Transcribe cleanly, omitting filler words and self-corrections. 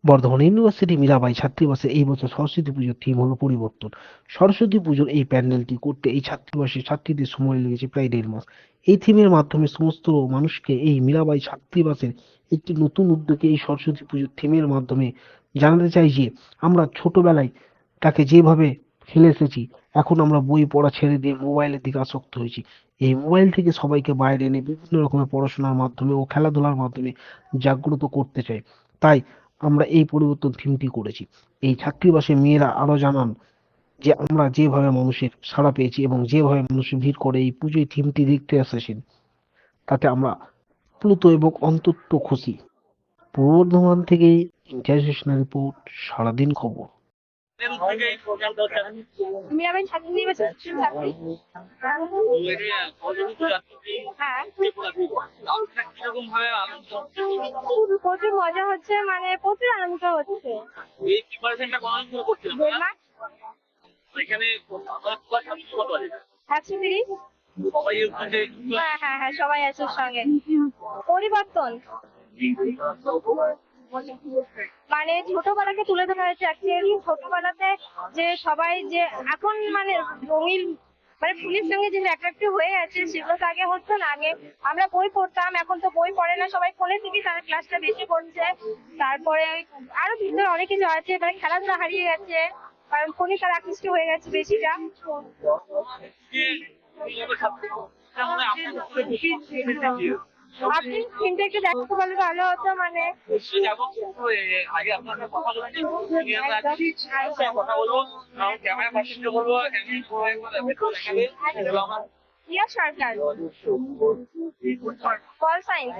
Bardhaman university Mirabai ছাত্রীবাসে এই বছর সরস্বতী পুজোর থিম হলো পরিবর্তন। সরস্বতী পুজোর এই প্যান্ডেলটি করতে এই ছাত্রীবাসে ছাত্রীদের সময় লেগেছে প্রায় 1.5 মাস। এই থিমের মাধ্যমে সমস্ত মানুষকে এই মীরাবাই ছাত্রীবাসের একটি নতুন উদ্যোগে এই সরস্বতী পুজোর থিমের মাধ্যমে জানাতে চাই যে আমরা ছোটবেলায় তাকে যেভাবে ফেলে এসেছি, এখন আমরা বই পড়া ছেড়ে দিয়ে মোবাইলের দিকে আসক্ত হয়েছি। এই মোবাইল থেকে সবাইকে বাইরে এনে বিভিন্ন রকমের পড়াশোনার মাধ্যমে ও খেলাধুলার মাধ্যমে জাগ্রত করতে চাই। তাই আমরা এই পরিবর্তন থিমটি করেছি। এই ছাত্রীবাসে মেয়েরা আরো জানান যে আমরা যেভাবে মানুষের সাড়া পেয়েছি এবং যেভাবে মানুষ ভিড় করে এই পুজোয় থিমটি দেখতে এসেছেন, তাতে আমরা প্লুত এবং অন্তত খুশি। পূর্ব বর্ধমান থেকে ইন্টারন্যাশনাল রিপোর্ট, সারাদিন খবর। মীরাবাই ছাত্রীনিবাসে ছাত্রী। হ্যাঁ, প্রচুর মজা হচ্ছে, মানে প্রচুর আনন্দ হচ্ছে। দেড় মাস। 130। হ্যাঁ হ্যাঁ হ্যাঁ, সবাই আছে সঙ্গে। পরিবর্তন মানে ছোটবেলাকে তুলে ধরা হয়েছে। অ্যাকচুয়ালি ছোটবেলাতে যে সবাই যে এখন মানে রঙিন মানে ফুলের সঙ্গে যে অ্যাট্রাক্টিভ হয়ে আছে, সেগুলো তো আগে হতো না। আগে আমরা বই পড়তাম, এখন তো বই পড়ে না, সবাই ফোনে থেকে তারা ক্লাসটা বেশি করছে। তারপরে আরো বিভিন্ন অনেক কিছু আছে, মানে খেলাধুলা হারিয়ে গেছে, কারণ ফোনে তারা আকৃষ্ট হয়ে গেছে বেশিটা। আপনি কিন্তু একটু দেখতে পারলে ভালো হতো, মানে ইয়া সরকার, পল সায়েন্স।